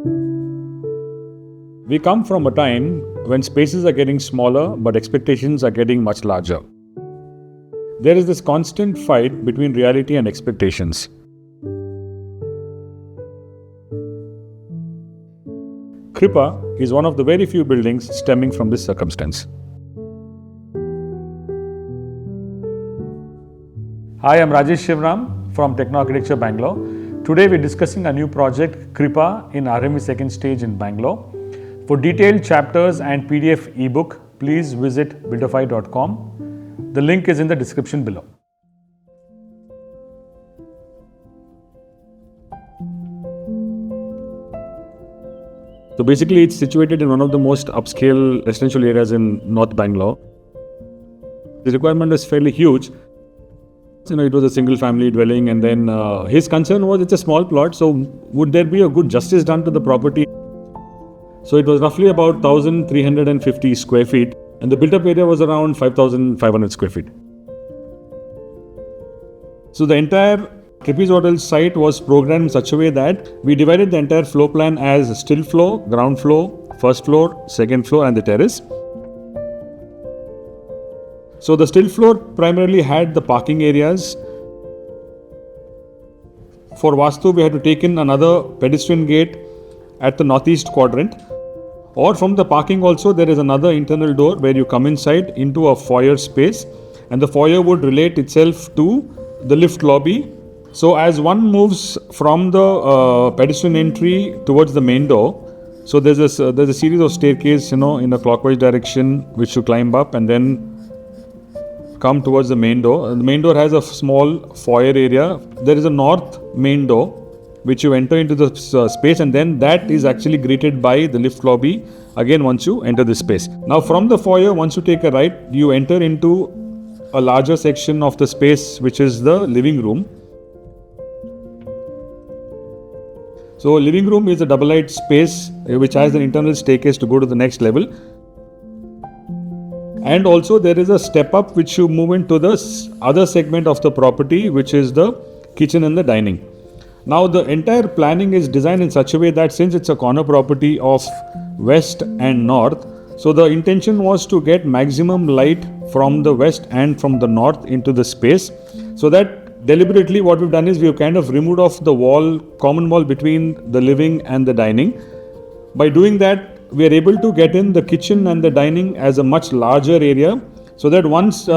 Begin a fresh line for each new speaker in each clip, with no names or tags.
We come from a time when spaces are getting smaller but expectations are getting much larger. There is this constant fight between reality and expectations. Kripa is one of the very few buildings stemming from this circumstance. Hi, I'm Rajesh Shivram from Techno Architecture, Bangalore. Today we're discussing a new project, Kripa, in RME second stage in Bangalore. For detailed chapters and PDF ebook, please visit buildofy.com. The link is in the description below. So basically, it's situated in one of the most upscale residential areas in North Bangalore. The requirement is fairly huge. It was a single family dwelling, and then his concern was it's a small plot, so would there be a good justice done to the property? So it was roughly about 1,350 square feet, and the built-up area was around 5,500 square feet. So the entire Kripa's Hotel site was programmed in such a way that we divided the entire floor plan as Stilt Floor, ground floor, first floor, second floor, and the terrace. So the Stilt Floor primarily had the parking areas. For Vastu, we had to take in another pedestrian gate at the northeast quadrant. Or from the parking also, there is another internal door where you come inside into a foyer space, and the foyer would relate itself to the lift lobby. So as one moves from the pedestrian entry towards the main door, so there's a series of staircases, in a clockwise direction which you climb up and then come towards the main door. And the main door has a small foyer area. There is a north main door which you enter into the space, and then that is actually greeted by the lift lobby again once you enter the space. Now from the foyer, once you take a right, you enter into a larger section of the space which is the living room. So living room is a double-light space which has an internal staircase to go to the next level. And also there is a step up which you move into the other segment of the property, which is the kitchen and the dining. Now the entire planning is designed in such a way that since it's a corner property of west and north, so the intention was to get maximum light from the west and from the north into the space. So that deliberately what we've done is we've kind of removed off the common wall between the living and the dining. By doing that, we are able to get in the kitchen and the dining as a much larger area, so that once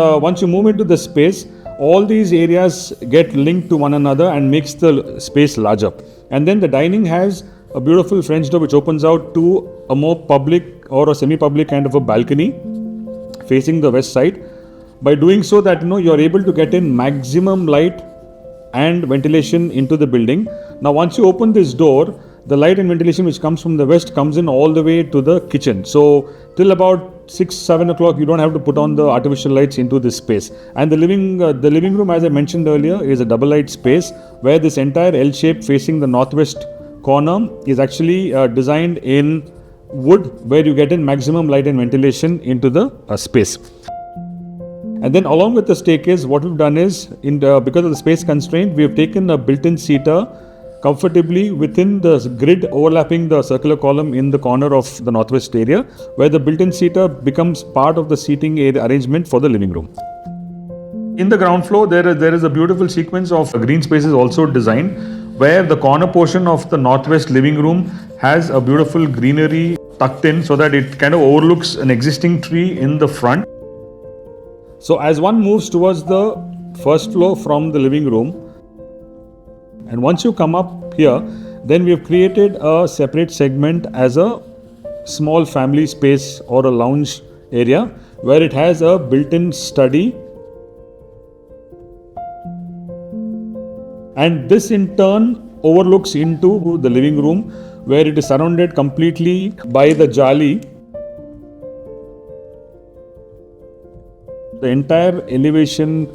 you move into the space, all these areas get linked to one another and makes the space larger. And then the dining has a beautiful French door which opens out to a more public or a semi-public kind of a balcony facing the west side. By doing so that you are able to get in maximum light and ventilation into the building. Now once you open this door, the light and ventilation which comes from the west comes in all the way to the kitchen. So till about 6-7 o'clock, you don't have to put on the artificial lights into this space. And the living room, as I mentioned earlier, is a double light space where this entire L shape facing the northwest corner is actually designed in wood, where you get in maximum light and ventilation into the space. And then along with the staircase, what we've done is, because of the space constraint, we have taken a built-in seater comfortably within the grid overlapping the circular column in the corner of the northwest area, where the built-in seater becomes part of the seating area arrangement for the living room. In the ground floor, there is a beautiful sequence of green spaces also designed, where the corner portion of the northwest living room has a beautiful greenery tucked in so that it kind of overlooks an existing tree in the front. So as one moves towards the first floor from the living room, and once you come up here, then we have created a separate segment as a small family space or a lounge area, where it has a built-in study. And this in turn overlooks into the living room, where it is surrounded completely by the jali. The entire elevation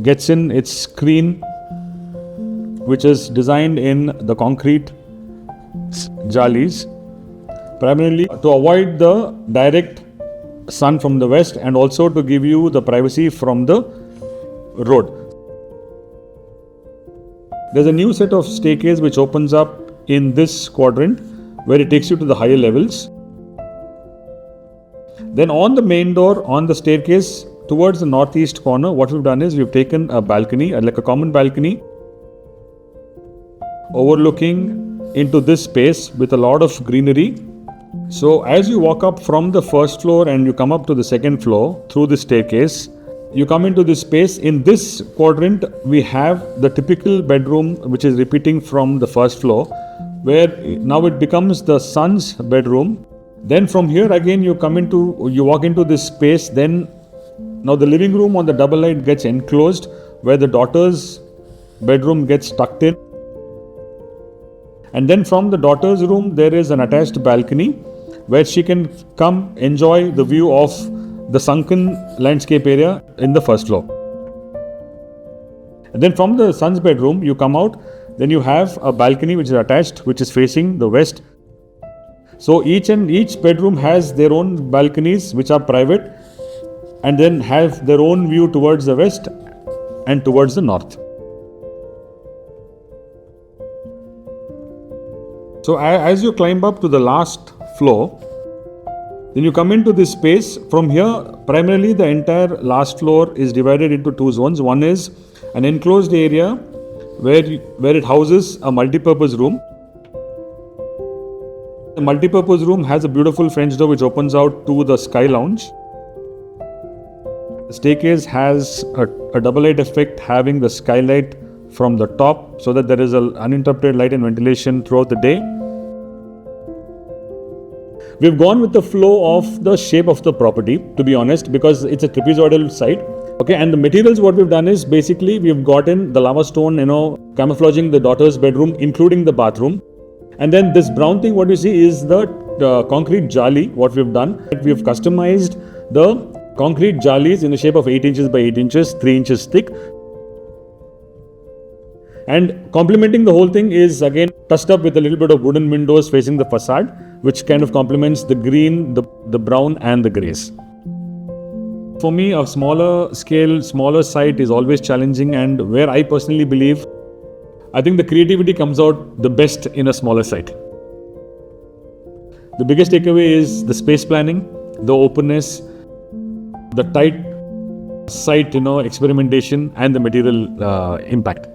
gets in its screen, which is designed in the concrete jalis, primarily to avoid the direct sun from the west and also to give you the privacy from the road. There's a new set of staircase which opens up in this quadrant, where it takes you to the higher levels. Then on the main door, on the staircase towards the northeast corner, what we've done is we've taken a balcony, like a common balcony, overlooking into this space with a lot of greenery. So as you walk up from the first floor and you come up to the second floor through the staircase, you come into this space. In this quadrant, we have the typical bedroom, which is repeating from the first floor, where now it becomes the son's bedroom. Then from here again, you walk into this space. Then now the living room on the double light gets enclosed, where the daughter's bedroom gets tucked in. And then from the daughter's room, there is an attached balcony where she can come enjoy the view of the sunken landscape area in the first floor. And then from the son's bedroom, you come out, then you have a balcony which is attached, which is facing the west. So each bedroom has their own balconies which are private, and then have their own view towards the west and towards the north. So as you climb up to the last floor, then you come into this space. From here, primarily the entire last floor is divided into two zones. One is an enclosed area where it houses a multi-purpose room. The multi-purpose room has a beautiful French door which opens out to the sky lounge. The staircase has a double light effect, having the skylight from the top so that there is an uninterrupted light and ventilation throughout the day. We've gone with the flow of the shape of the property, to be honest, because it's a trapezoidal site. Okay, and the materials what we've done is basically we've gotten the lava stone, camouflaging the daughter's bedroom, including the bathroom. And then this brown thing what you see is the concrete jali. What we've done, we've customized the concrete jalis in the shape of 8 inches by 8 inches, 3 inches thick. And complementing the whole thing is again touched up with a little bit of wooden windows facing the facade, which kind of complements the green, the brown and the greys. For me, a smaller scale, smaller site is always challenging, and where I personally believe, I think the creativity comes out the best in a smaller site. The biggest takeaway is the space planning, the openness, the tight site, experimentation, and the material impact.